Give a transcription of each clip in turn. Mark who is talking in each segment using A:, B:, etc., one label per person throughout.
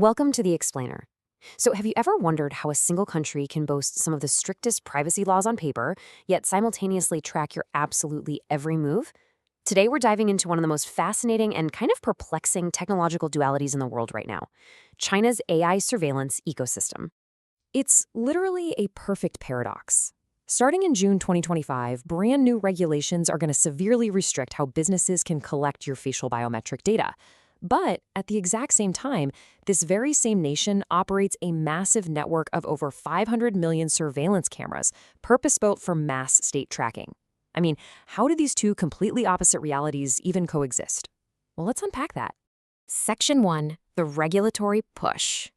A: Welcome to The Explainer. So, have you ever wondered how a single country can boast some of the strictest privacy laws on paper, yet simultaneously track your absolutely every move? Today, we're diving into one of the most fascinating and kind of perplexing technological dualities in the world right now: China's AI surveillance ecosystem. It's literally a perfect paradox. Starting in June 2025, brand new regulations are going to severely restrict how businesses can collect your facial biometric data. But at the exact same time, this very same nation operates a massive network of over 500 million surveillance cameras, purpose-built for mass state tracking. I mean, how do these two completely opposite realities even coexist? Well, let's unpack that. Section 1, the regulatory push.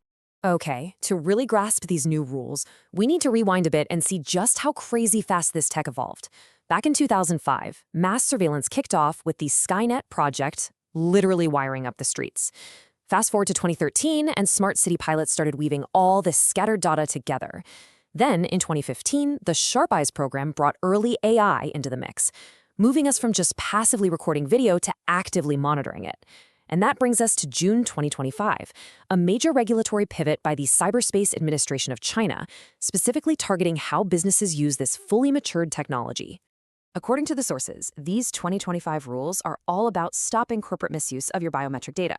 A: Okay, to really grasp these new rules, we need to rewind a bit and see just how crazy fast this tech evolved. Back in 2005, mass surveillance kicked off with the Skynet project, literally wiring up the streets. Fast forward to 2013, and smart city pilots started weaving all this scattered data together. Then, in 2015, the Sharp Eyes program brought early AI into the mix, moving us from just passively recording video to actively monitoring it. And that brings us to June 2025, a major regulatory pivot by the Cyberspace Administration of China, specifically targeting how businesses use this fully matured technology. According to the sources, these 2025 rules are all about stopping corporate misuse of your biometric data.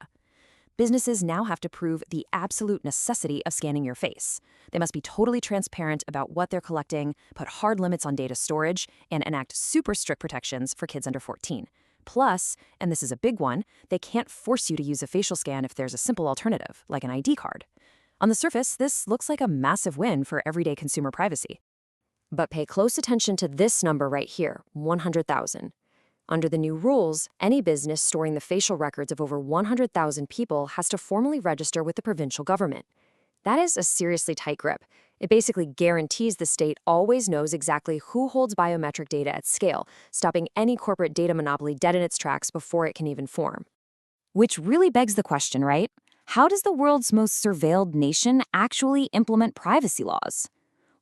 A: Businesses now have to prove the absolute necessity of scanning your face. They must be totally transparent about what they're collecting, put hard limits on data storage, and enact super strict protections for kids under 14. Plus, and this is a big one, they can't force you to use a facial scan if there's a simple alternative, like an ID card. On the surface, this looks like a massive win for everyday consumer privacy. But pay close attention to this number right here, 100,000. Under the new rules, any business storing the facial records of over 100,000 people has to formally register with the provincial government. That is a seriously tight grip. It basically guarantees the state always knows exactly who holds biometric data at scale, stopping any corporate data monopoly dead in its tracks before it can even form. Which really begs the question, right? How does the world's most surveilled nation actually implement privacy laws?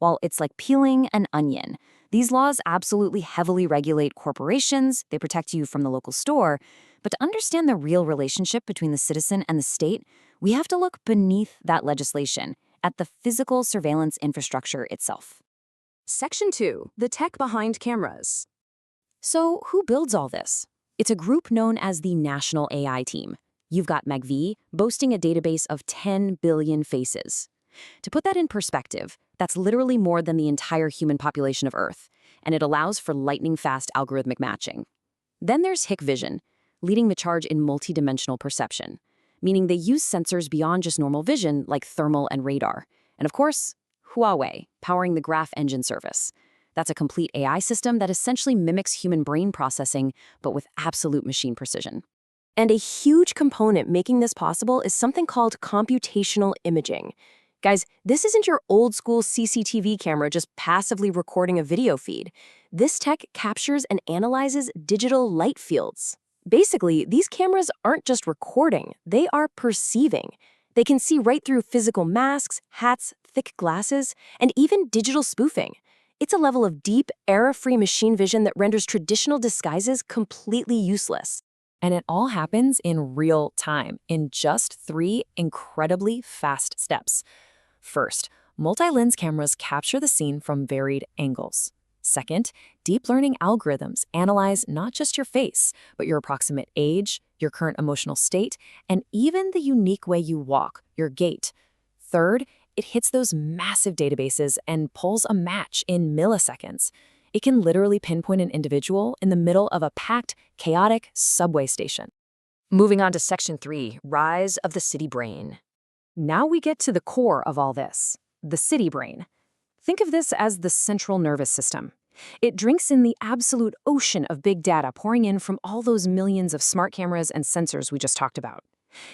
A: Well, it's like peeling an onion. These laws absolutely heavily regulate corporations, they protect you from the local store, but to understand the real relationship between the citizen and the state, we have to look beneath that legislation, at the physical surveillance infrastructure itself. Section 2, the tech behind cameras. So who builds all this? It's a group known as the National AI Team. You've got McV, boasting a database of 10 billion faces. To put that in perspective, that's literally more than the entire human population of Earth, and it allows for lightning-fast algorithmic matching. Then there's Hikvision, leading the charge in multidimensional perception, meaning they use sensors beyond just normal vision like thermal and radar. And of course, Huawei, powering the Graph Engine service. That's a complete AI system that essentially mimics human brain processing, but with absolute machine precision. And a huge component making this possible is something called computational imaging. Guys, this isn't your old-school CCTV camera just passively recording a video feed. This tech captures and analyzes digital light fields. Basically, these cameras aren't just recording, they are perceiving. They can see right through physical masks, hats, thick glasses, and even digital spoofing. It's a level of deep, error-free machine vision that renders traditional disguises completely useless. And it all happens in real time, in just 3 incredibly fast steps. First, multi-lens cameras capture the scene from varied angles. Second, deep learning algorithms analyze not just your face, but your approximate age, your current emotional state, and even the unique way you walk, your gait. Third, it hits those massive databases and pulls a match in milliseconds. It can literally pinpoint an individual in the middle of a packed, chaotic subway station. Moving on to Section 3, Rise of the City Brain. Now we get to the core of all this, the city brain. Think of this as the central nervous system. It drinks in the absolute ocean of big data pouring in from all those millions of smart cameras and sensors we just talked about.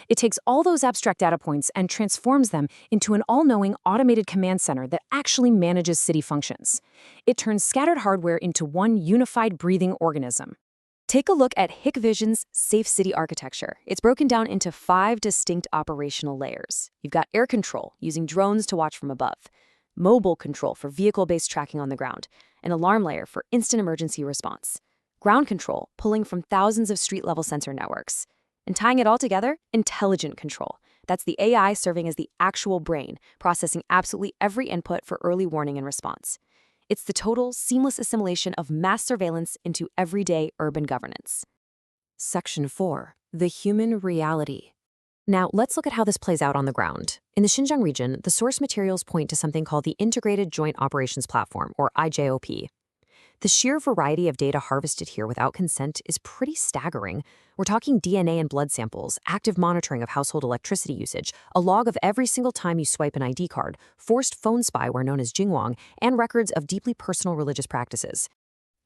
A: It takes all those abstract data points and transforms them into an all-knowing automated command center that actually manages city functions. It turns scattered hardware into one unified breathing organism. Take a look at Hikvision's Safe City architecture. It's broken down into 5 distinct operational layers. You've got air control, using drones to watch from above, mobile control for vehicle-based tracking on the ground, an alarm layer for instant emergency response, ground control, pulling from thousands of street-level sensor networks, and tying it all together, intelligent control, That's the AI serving as the actual brain, processing absolutely every input for early warning and response. It's the total, seamless assimilation of mass surveillance into everyday urban governance. Section 4. The human reality. Now, let's look at how this plays out on the ground. In the Xinjiang region, the source materials point to something called the Integrated Joint Operations Platform, or IJOP. The sheer variety of data harvested here without consent is pretty staggering. We're talking DNA and blood samples, active monitoring of household electricity usage, a log of every single time you swipe an ID card, forced phone spyware known as Jingwang, and records of deeply personal religious practices.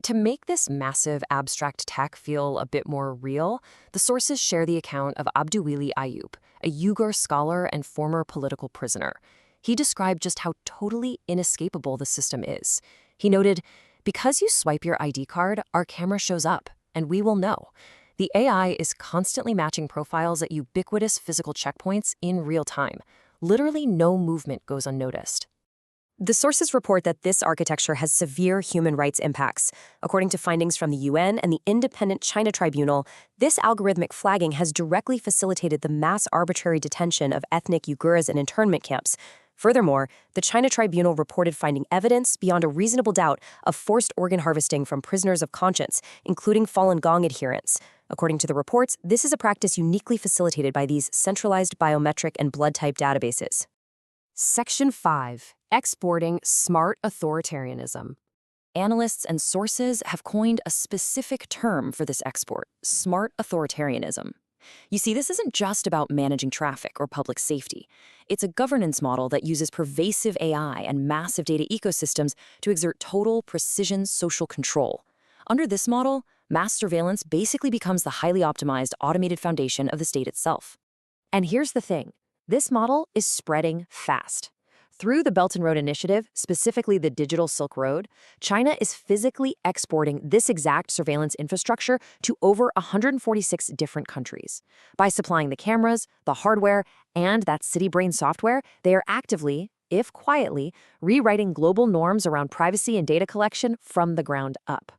A: To make this massive abstract tech feel a bit more real, the sources share the account of Abduwili Ayub, a Uyghur scholar and former political prisoner. He described just how totally inescapable the system is. He noted, "Because you swipe your ID card, our camera shows up, and we will know. The AI is constantly matching profiles at ubiquitous physical checkpoints in real time. Literally no movement goes unnoticed." The sources report that this architecture has severe human rights impacts. According to findings from the UN and the independent China Tribunal, this algorithmic flagging has directly facilitated the mass arbitrary detention of ethnic Uyghurs in internment camps. Furthermore, the China Tribunal reported finding evidence beyond a reasonable doubt of forced organ harvesting from prisoners of conscience, including Falun Gong adherents. According to the reports, this is a practice uniquely facilitated by these centralized biometric and blood type databases. Section 5. Exporting smart authoritarianism. Analysts and sources have coined a specific term for this export: smart authoritarianism. You see, this isn't just about managing traffic or public safety. It's a governance model that uses pervasive AI and massive data ecosystems to exert total precision social control. Under this model, mass surveillance basically becomes the highly optimized automated foundation of the state itself. And here's the thing. This model is spreading fast. Through the Belt and Road Initiative, specifically the Digital Silk Road, China is physically exporting this exact surveillance infrastructure to over 146 different countries. By supplying the cameras, the hardware, and that city brain software, they are actively, if quietly, rewriting global norms around privacy and data collection from the ground up.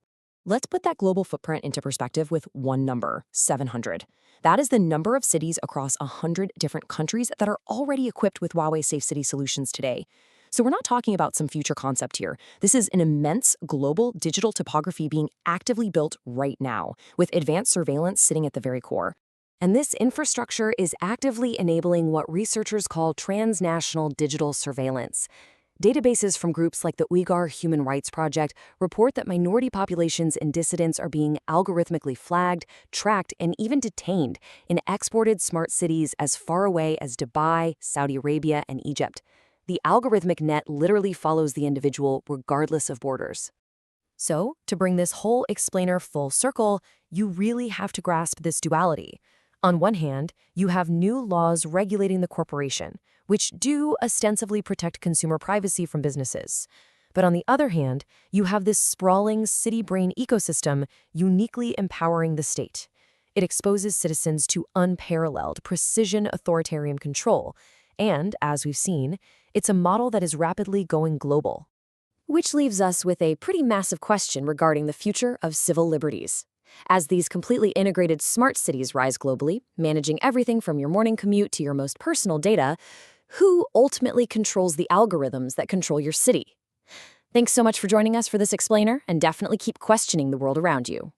A: Let's put that global footprint into perspective with one number: 700. That is the number of cities across 100 different countries that are already equipped with Huawei Safe City solutions today. So we're not talking about some future concept here. This is an immense global digital topography being actively built right now, with advanced surveillance sitting at the very core. And this infrastructure is actively enabling what researchers call transnational digital surveillance. Databases from groups like the Uyghur Human Rights Project report that minority populations and dissidents are being algorithmically flagged, tracked, and even detained in exported smart cities as far away as Dubai, Saudi Arabia, and Egypt. The algorithmic net literally follows the individual regardless of borders. So, to bring this whole explainer full circle, you really have to grasp this duality. On one hand, you have new laws regulating the corporation, which do ostensibly protect consumer privacy from businesses. But on the other hand, you have this sprawling city brain ecosystem uniquely empowering the state. It exposes citizens to unparalleled precision authoritarian control, and, as we've seen, it's a model that is rapidly going global. Which leaves us with a pretty massive question regarding the future of civil liberties. As these completely integrated smart cities rise globally, managing everything from your morning commute to your most personal data, who ultimately controls the algorithms that control your city? Thanks so much for joining us for this explainer, and definitely keep questioning the world around you.